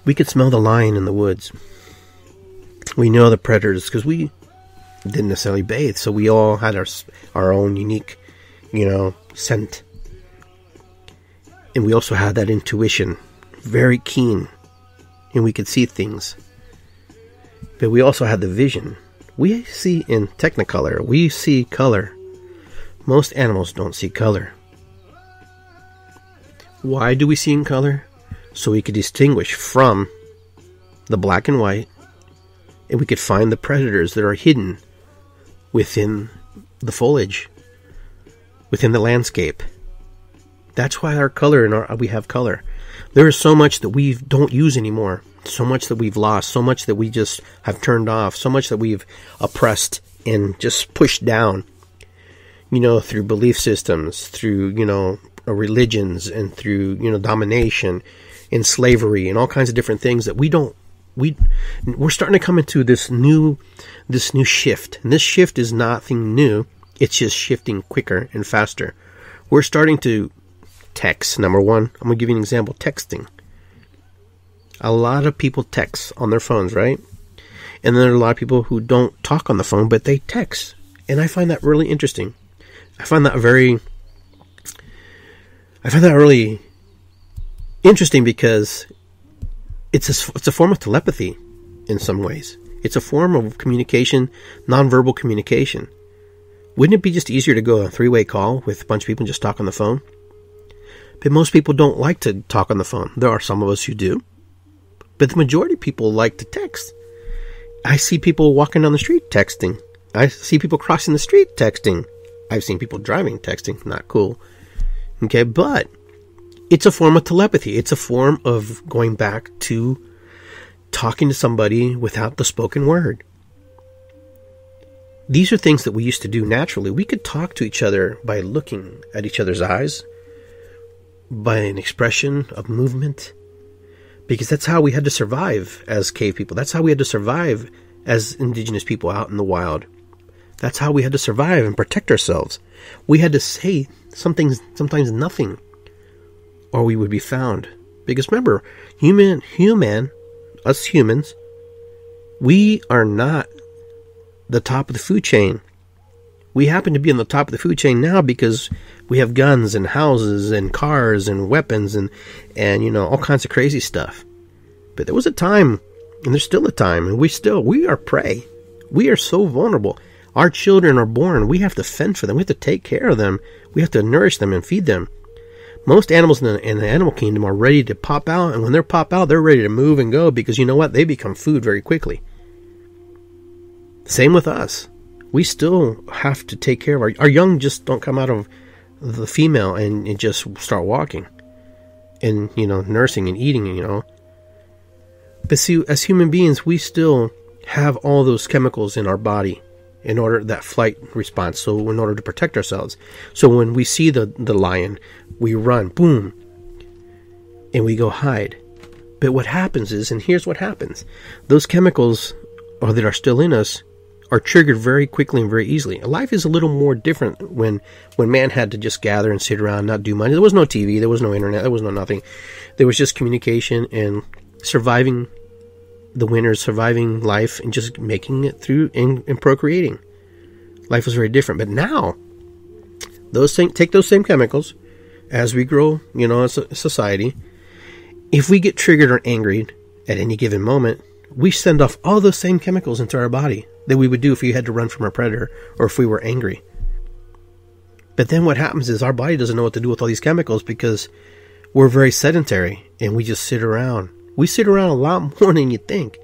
We could smell the lion in the woods. We know the predators because we didn't necessarily bathe, so we all had our own unique, scent. And we also had that intuition, very keen, and we could see things. But we also had the vision. We see in Technicolor. We see color. Most animals don't see color. Why do we see in color? So we could distinguish from the black and white, and we could find the predators that are hidden within the foliage, within the landscape. That's why our color and we have color. There is so much that we don't use anymore, so much that we've lost, so much that we just have turned off, so much that we've oppressed and just pushed down, through belief systems, through, religions, and through, domination and slavery and all kinds of different things that we're starting to come into this new shift. And this shift is nothing new. It's just shifting quicker and faster. We're starting to text. Number one, I'm going to give you an example. Texting. A lot of people text on their phones, right? And then there are a lot of people who don't talk on the phone, but they text. And I find that really interesting. I find that really interesting because it's a form of telepathy in some ways. It's a form of communication, nonverbal communication. Wouldn't it be just easier to go on a three-way call with a bunch of people and just talk on the phone? But most people don't like to talk on the phone. There are some of us who do. But the majority of people like to text. I see people walking down the street texting. I see people crossing the street texting. I've seen people driving texting. Not cool. Okay, but it's a form of telepathy. It's a form of going back to talking to somebody without the spoken word. These are things that we used to do naturally. We could talk to each other by looking at each other's eyes, by an expression of movement, because that's how we had to survive as cave people. That's how we had to survive as indigenous people out in the wild. That's how we had to survive and protect ourselves. We had to say something, sometimes nothing, or we would be found. Because remember, us humans, we are not the top of the food chain. We happen to be on the top of the food chain now because we have guns and houses and cars and weapons and all kinds of crazy stuff. But there was a time, and there's still a time, and we are prey. We are so vulnerable. Our children are born. We have to fend for them. We have to take care of them. We have to nourish them and feed them. Most animals in the animal kingdom are ready to pop out, and when they pop out, they're ready to move and go because you know what? They become food very quickly. Same with us. We still have to take care of our young. Just don't come out of the female and just start walking and nursing and eating. But see, as human beings, we still have all those chemicals in our body in order that flight response. So in order to protect ourselves. So when we see the lion, we run, boom, and we go hide. But what happens is, and here's what happens: those chemicals that are still in us are triggered very quickly and very easily. Life is a little more different when man had to just gather and sit around, not do much. There was no TV, there was no internet, there was no nothing. There was just communication and surviving the winters, surviving life, and just making it through and procreating. Life was very different. But now, take those same chemicals as we grow, as a society. If we get triggered or angry at any given moment, we send off all those same chemicals into our body that we would do if we had to run from a predator or if we were angry. But then what happens is our body doesn't know what to do with all these chemicals because we're very sedentary and we just sit around. We sit around a lot more than you think.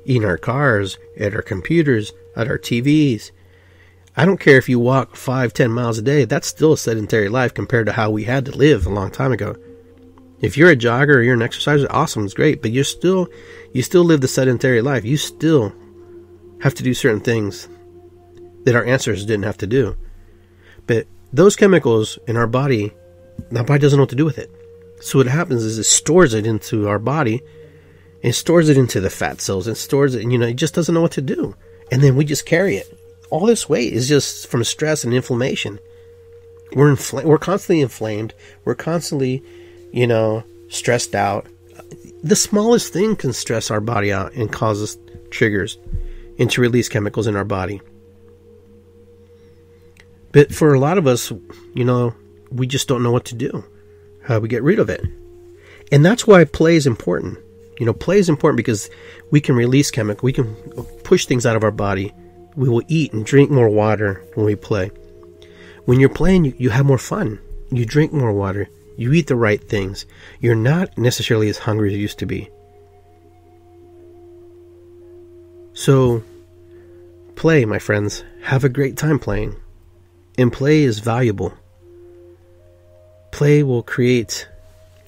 In our cars, at our computers, at our TVs. I don't care if you walk 5-10 miles a day. That's still a sedentary life compared to how we had to live a long time ago. If you're a jogger or you're an exerciser, awesome, it's great. But you still live the sedentary life. You still have to do certain things that our ancestors didn't have to do. But those chemicals in our body doesn't know what to do with it. So what happens is it stores it into our body, and it stores it into the fat cells, and stores it, and it just doesn't know what to do. And then we just carry it. All this weight is just from stress and inflammation. We're constantly inflamed. We're constantly, stressed out. The smallest thing can stress our body out and cause us triggers and to release chemicals in our body. But for a lot of us, we just don't know what to do. How we get rid of it. And that's why play is important. Play is important because we can release chemicals. We can push things out of our body. We will eat and drink more water when we play. When you're playing, you have more fun. You drink more water. You eat the right things. You're not necessarily as hungry as you used to be. So, play, my friends. Have a great time playing. And play is valuable. Play will create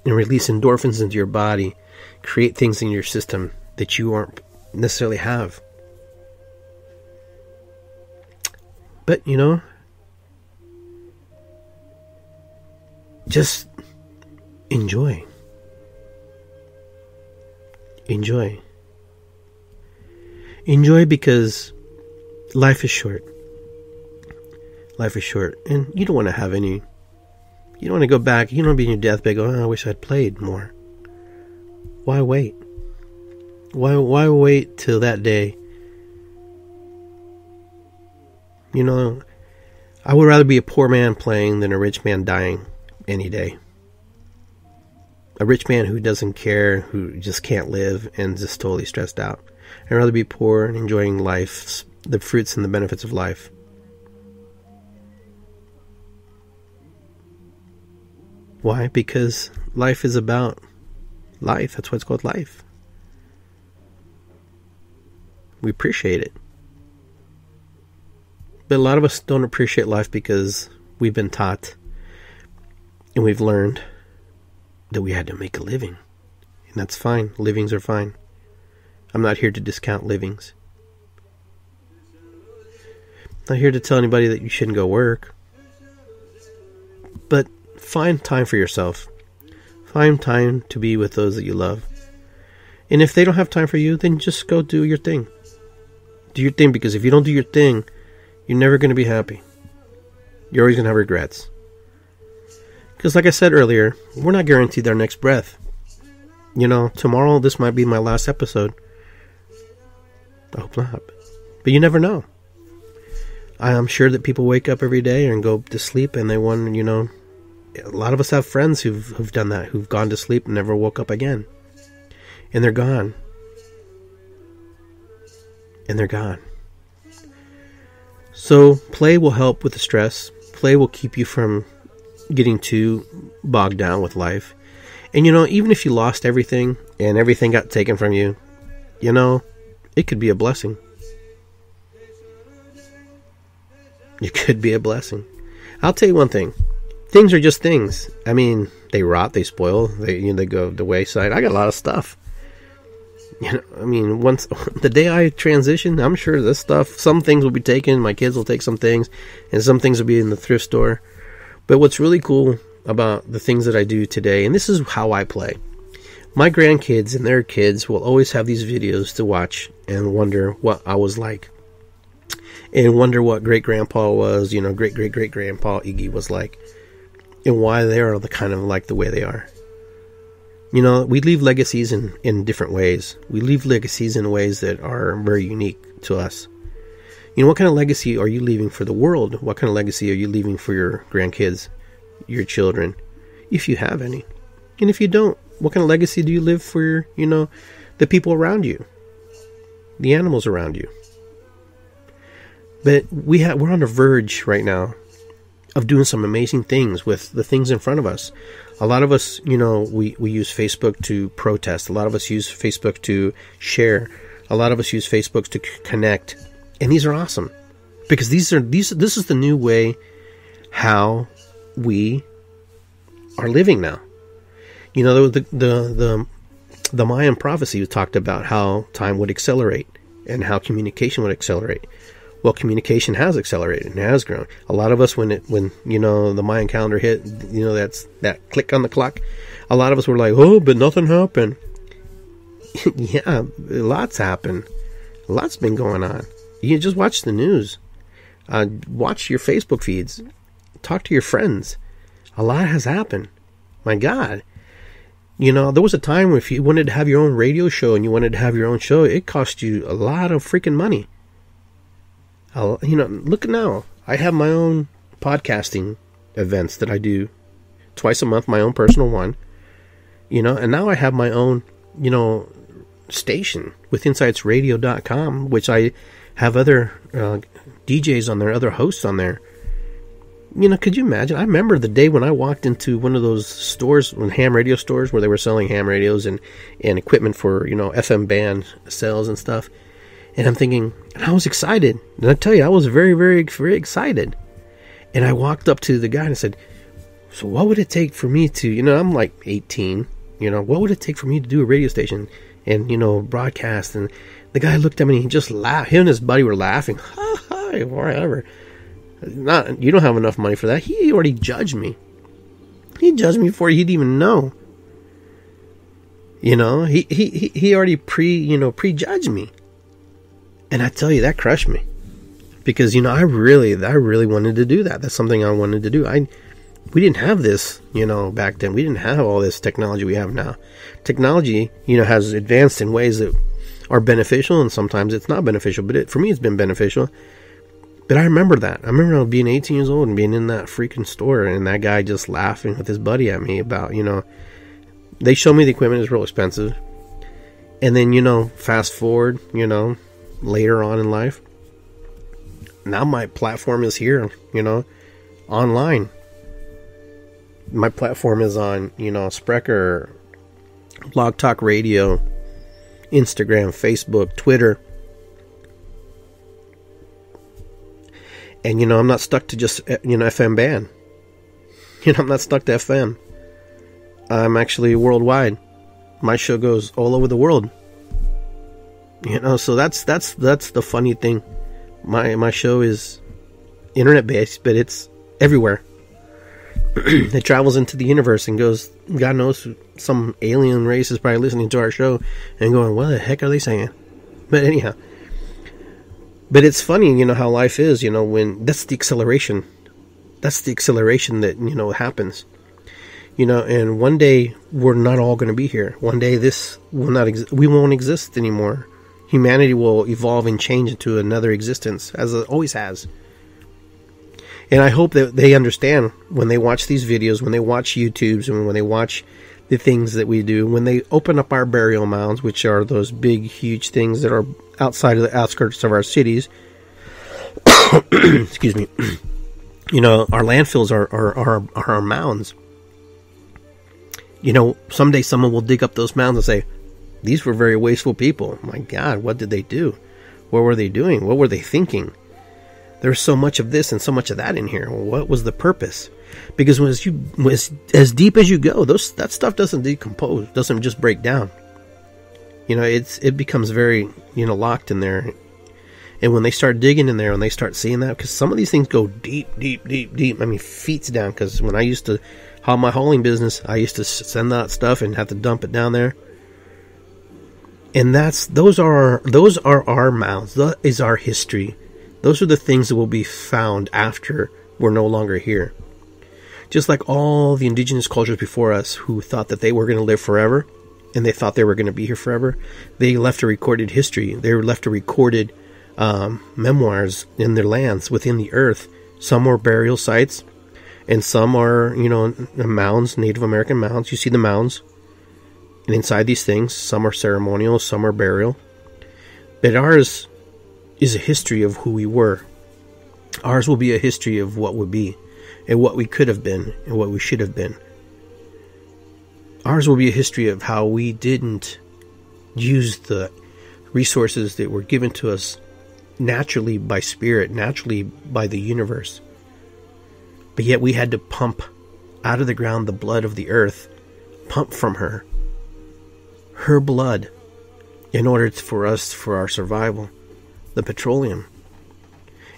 and release endorphins into your body, create things in your system that you aren't necessarily have. But, just enjoy. Enjoy. Enjoy because life is short. Life is short. And you don't want to have any... You don't want to go back. You don't want to be in your deathbed going, I wish I'd played more. Why wait? Why wait till that day? I would rather be a poor man playing than a rich man dying any day. A rich man who doesn't care, who just can't live and just totally stressed out. I'd rather be poor and enjoying life, the fruits and the benefits of life. Why? Because life is about life. That's why it's called life. We appreciate it. But a lot of us don't appreciate life because we've been taught and we've learned that we had to make a living. And that's fine. Livings are fine. I'm not here to discount livings. I'm not here to tell anybody that you shouldn't go work. But find time for yourself. Find time to be with those that you love. And if they don't have time for you, then just go do your thing. Do your thing, because if you don't do your thing, you're never going to be happy. You're always going to have regrets. Because like I said earlier, we're not guaranteed our next breath. Tomorrow this might be my last episode. I hope not. But you never know. I am sure that people wake up every day and go to sleep and they want, a lot of us have friends who've done that, who've gone to sleep and never woke up again. And they're gone. And they're gone. So play will help with the stress. Play will keep you from getting too bogged down with life. And even if you lost everything and everything got taken from you, it could be a blessing. It could be a blessing. I'll tell you one thing. Things are just things. I mean, they rot, they spoil, they go the wayside. I got a lot of stuff. Once the day I transition, I'm sure this stuff, some things will be taken, my kids will take some things, and some things will be in the thrift store. But what's really cool about the things that I do today, and this is how I play. My grandkids and their kids will always have these videos to watch and wonder what I was like. And wonder what great-grandpa was, great-great-great-grandpa Iggy was like. And why they are the kind of like the way they are. We leave legacies in different ways. We leave legacies in ways that are very unique to us. What kind of legacy are you leaving for the world? What kind of legacy are you leaving for your grandkids, your children, if you have any? And if you don't, what kind of legacy do you live for, the people around you, the animals around you? But we're on the verge right now of doing some amazing things with the things in front of us. A lot of us, we use Facebook to protest. A lot of us use Facebook to share. A lot of us use Facebook to connect. And these are awesome. Because this is the new way how we are living now. You know, the Mayan prophecy talked about how time would accelerate and how communication would accelerate. Well, communication has accelerated and has grown. A lot of us, when you know, the Mayan calendar hit, you know, that click on the clock, a lot of us were like, oh, but nothing happened. Yeah, lots happened. A lot's been going on. You just watch the news. Watch your Facebook feeds. Talk to your friends. A lot has happened. My God. You know, there was a time where if you wanted to have your own radio show and you wanted to have your own show, it cost you a lot of freaking money. You know, look now. I have my own podcasting events that I do twice a month, my own personal one. You know, and now I have my own, you know, station with insightsradio.com, which I have other DJs on there, other hosts on there. You know, could you imagine? I remember the day when I walked into one of those stores, ham radio stores, where they were selling ham radios and equipment for, you know, FM band sales and stuff. And I'm thinking, and I was excited. And I tell you, I was very, very, very excited. And I walked up to the guy and I said, so what would it take for me to, you know, I'm like 18, you know, what would it take for me to do a radio station and, you know, broadcast? And the guy looked at me and he just laughed. Him and his buddy were laughing. Ha ha, whatever. You don't have enough money for that. He already judged me. He judged me before he'd even know. You know, he already prejudged me. And I tell you, that crushed me. Because, you know, I really wanted to do that. That's something I wanted to do. We didn't have this, you know, back then. We didn't have all this technology we have now. Technology, you know, has advanced in ways that are beneficial, and sometimes it's not beneficial. But for me, it's been beneficial. But I remember that. I remember being 18 years old and being in that freaking store, and that guy just laughing with his buddy at me about, you know, they showed me the equipment is real expensive. And then, you know, fast forward, you know, later on in life, now my platform is here, you know, online. My platform is on, you know, Spreaker, Blog Talk Radio, Instagram, Facebook, Twitter. And, you know, I'm not stuck to just, you know, FM band. You know, I'm not stuck to FM. I'm actually worldwide. My show goes all over the world. You know, so that's the funny thing. My show is internet based, but it's everywhere. It travels into the universe and goes, God knows, some alien race is probably listening to our show and going, what the heck are they saying? But anyhow. But it's funny, you know, how life is, you know, when that's the acceleration. That's the acceleration that, you know, happens. You know, and one day we're not all going to be here. One day this will not we won't exist anymore. Humanity will evolve and change into another existence, as it always has. And I hope that they understand when they watch these videos, when they watch YouTubes, and when they watch the things that we do, when they open up our burial mounds, which are those big, huge things that are outside of the outskirts of our cities. Excuse me. You know, our landfills are our mounds. You know, someday someone will dig up those mounds and say, these were very wasteful people. My God, what did they do? What were they doing? What were they thinking? There's so much of this and so much of that in here. Well, what was the purpose? Because as deep as you go, that stuff doesn't decompose, doesn't just break down. You know, it becomes very, you know, locked in there. And when they start digging in there and they start seeing that, because some of these things go deep, deep, deep, deep. I mean, feet down. Because when I used to have my hauling business, I used to send that stuff and have to dump it down there. And those are our mounds. That is our history. Those are the things that will be found after we're no longer here. Just like all the indigenous cultures before us who thought that they were going to live forever, and they thought they were going to be here forever, they left a recorded history. They left a recorded memoirs in their lands within the earth. Some were burial sites, and some are, you know, mounds, Native American mounds. You see the mounds. And inside these things, some are ceremonial, some are burial. But ours is a history of who we were. Ours will be a history of what would be, and what we could have been, and what we should have been. Ours will be a history of how we didn't use the resources that were given to us, naturally by spirit, naturally by the universe. But yet we had to pump out of the ground the blood of the earth, pump from her blood, in order for our survival, the petroleum.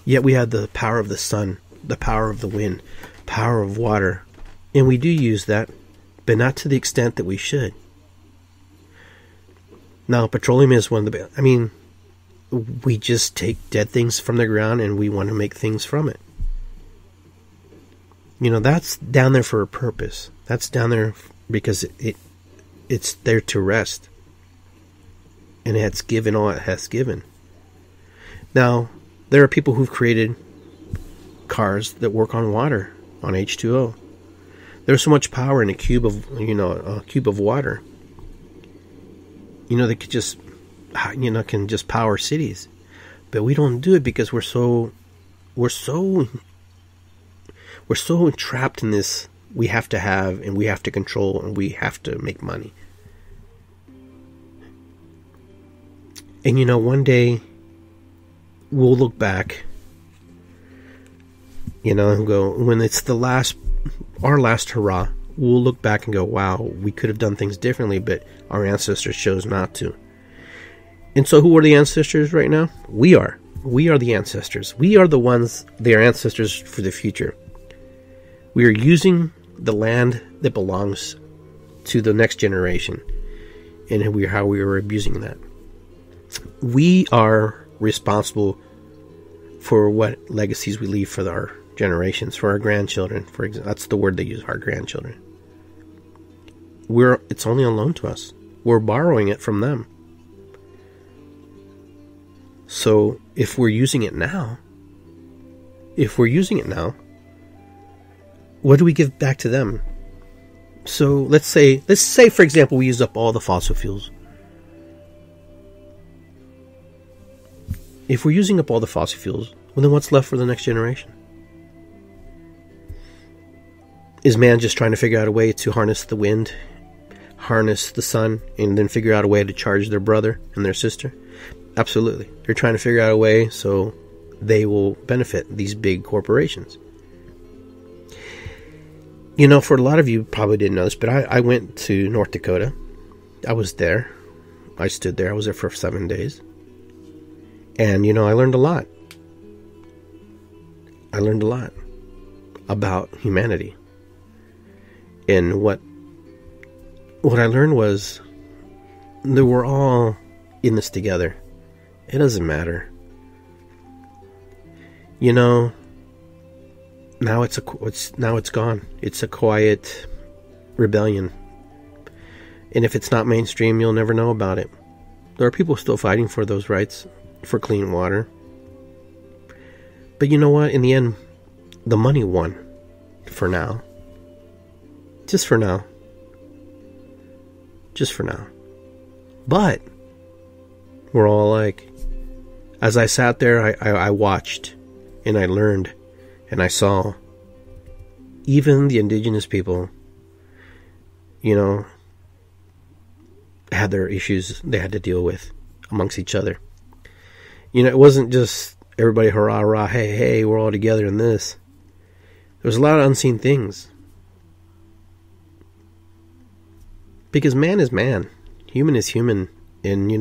Yet we had the power of the sun, the power of the wind, power of water, and we do use that, but not to the extent that we should. Now, petroleum is one of the, we just take dead things from the ground and we want to make things from it. That's down there for a purpose. That's down there because it's there to rest. And it's given all it has given. Now, there are people who've created cars that work on water, on H2O. There's so much power in a cube of water. They could just, can just power cities. But we don't do it because we're so entrapped in this. We have to have, and we have to control, and we have to make money. And one day we'll look back, and go, when it's our last hurrah, we'll look back and go, wow, we could have done things differently, but our ancestors chose not to. And so who are the ancestors right now? We are the ancestors. We are the ones, they are ancestors for the future. We are using the land that belongs to the next generation, and how we are abusing that. We are responsible for what legacies we leave for our generations, for our grandchildren. For example, that's the word they use, our grandchildren. It's only on loan to us. We're borrowing it from them. So if we're using it now, what do we give back to them? So let's say for example we use up all the fossil fuels. If we're using up all the fossil fuels, well, then what's left for the next generation? Is man just trying to figure out a way to harness the wind, harness the sun, and then figure out a way to charge their brother and their sister? Absolutely. They're trying to figure out a way so they will benefit these big corporations. For a lot of you probably didn't know this, but I went to North Dakota. I was there. I stood there. I was there for 7 days. And, I learned a lot. I learned a lot about humanity. And what I learned was that we're all in this together. It doesn't matter. Now it's gone. It's a quiet rebellion. And if it's not mainstream, you'll never know about it. There are people still fighting for those rights, for clean water. But you know what? In the end, the money won. For now. Just for now. But we're all like, as I sat there, I watched and I learned and I saw even the indigenous people, had their issues they had to deal with amongst each other. It wasn't just everybody hurrah, hurrah, hey, hey, we're all together in this. There was a lot of unseen things. Because man is man. Human is human. And,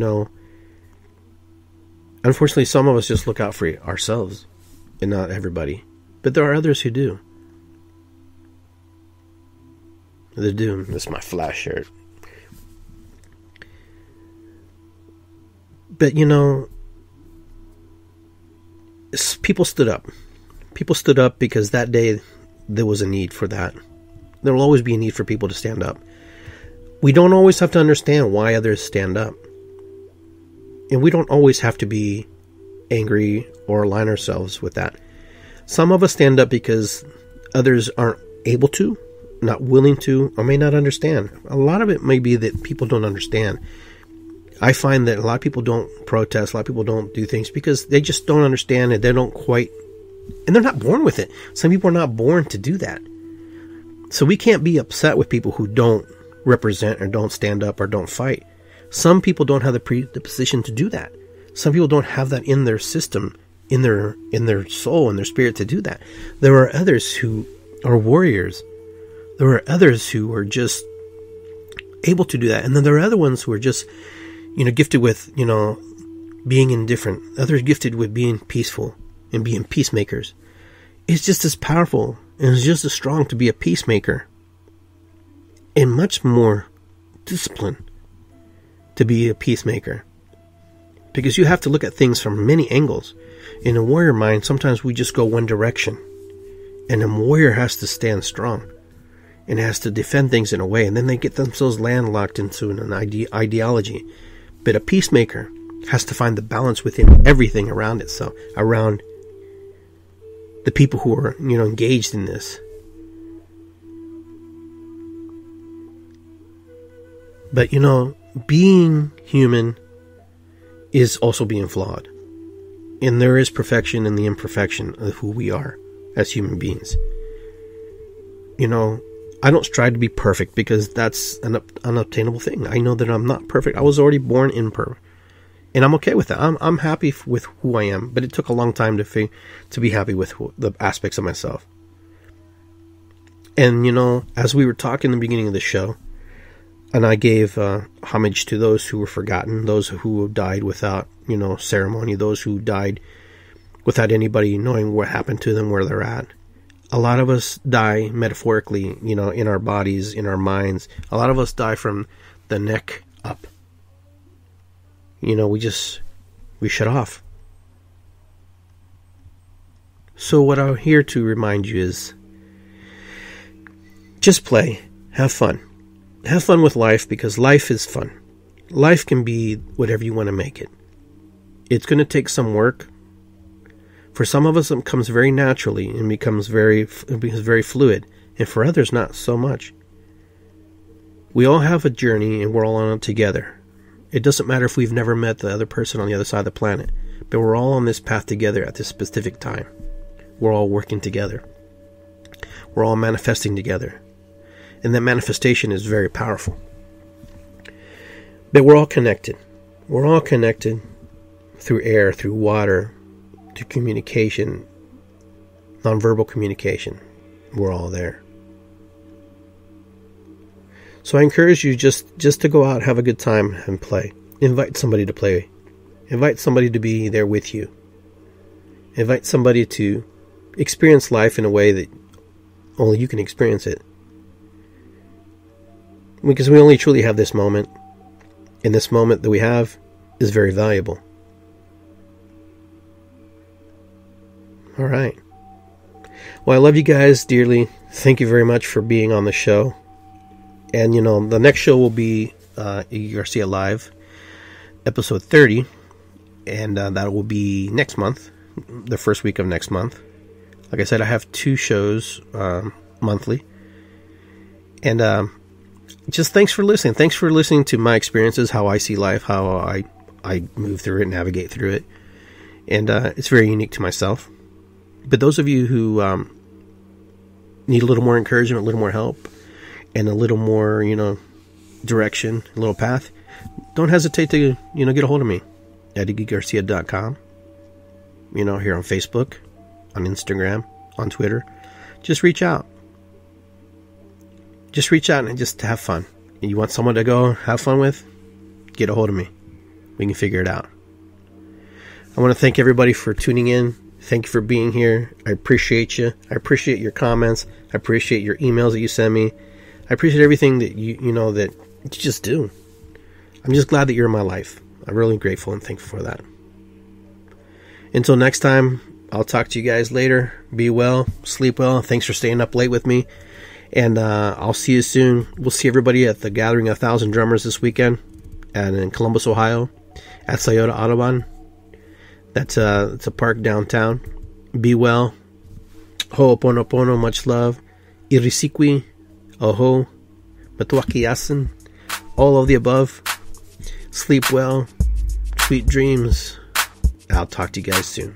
unfortunately, some of us just look out for ourselves and not everybody. But there are others who do. They do. This is my Flash shirt. But, people stood up. People stood up because that day there was a need for that. There will always be a need for people to stand up. We don't always have to understand why others stand up. And we don't always have to be angry or align ourselves with that. Some of us stand up because others aren't able to, not willing to, or may not understand. A lot of it may be that people don't understand. I find that a lot of people don't protest, a lot of people don't do things because they just don't understand it. They don't quite, and they're not born with it. Some people are not born to do that. So we can't be upset with people who don't represent or don't stand up or don't fight. Some people don't have the predisposition to do that. Some people don't have that in their system, in their soul, in their spirit to do that. There are others who are warriors. There are others who are just able to do that. And then there are other ones who are just, gifted with, being indifferent. Others gifted with being peaceful and being peacemakers. It's just as powerful and it's just as strong to be a peacemaker. And much more discipline to be a peacemaker. Because you have to look at things from many angles. In a warrior mind, sometimes we just go one direction. And a warrior has to stand strong. And has to defend things in a way. And then they get themselves landlocked into an ideology. But a peacemaker has to find the balance within everything around it. So around the people who are, engaged in this. But, being human is also being flawed. And there is perfection in the imperfection of who we are as human beings. I don't strive to be perfect because that's an unobtainable thing. I know that I'm not perfect. I was already born imperfect. And I'm okay with that. I'm happy with who I am. But it took a long time to be happy with the aspects of myself. And, as we were talking in the beginning of the show, and I gave homage to those who were forgotten, those who died without, ceremony, those who died without anybody knowing what happened to them, where they're at. A lot of us die metaphorically, in our bodies, in our minds. A lot of us die from the neck up. We shut off. So what I'm here to remind you is, just play, have fun. Have fun with life, because life is fun. Life can be whatever you want to make it. It's going to take some work. For some of us, it comes very naturally and becomes very fluid. And for others, not so much. We all have a journey and we're all on it together. It doesn't matter if we've never met the other person on the other side of the planet. But we're all on this path together at this specific time. We're all working together. We're all manifesting together. And that manifestation is very powerful. But we're all connected. We're all connected through air, through water, through communication, nonverbal communication. We're all there. So I encourage you just to go out, have a good time, and play. Invite somebody to play. Invite somebody to be there with you. Invite somebody to experience life in a way that only you can experience it. Because we only truly have this moment. And this moment that we have is very valuable. Alright. Well, I love you guys dearly. Thank you very much for being on the show. And, the next show will be Iggy Garcia Live, episode 30. And that will be next month, the first week of next month. Like I said, I have 2 shows monthly. And just thanks for listening. Thanks for listening to my experiences, how I see life, how I move through it, navigate through it. And it's very unique to myself. But those of you who need a little more encouragement, a little more help, and a little more, direction, a little path, don't hesitate to, get a hold of me at iggygarcia.com. Here on Facebook, on Instagram, on Twitter. Just reach out. Just reach out and just have fun. And you want someone to go have fun with? Get a hold of me. We can figure it out. I want to thank everybody for tuning in. Thank you for being here. I appreciate you. I appreciate your comments. I appreciate your emails that you send me. I appreciate everything that that you just do. I'm just glad that you're in my life. I'm really grateful and thankful for that. Until next time, I'll talk to you guys later. Be well. Sleep well. Thanks for staying up late with me. And I'll see you soon. We'll see everybody at the Gathering of 1,000 Drummers this weekend. And in Columbus, Ohio. At Sayota Audubon. It's a park downtown. Be well. Ho'oponopono, much love. Irisikwi, oho, matuakiyasin. All of the above. Sleep well. Sweet dreams. I'll talk to you guys soon.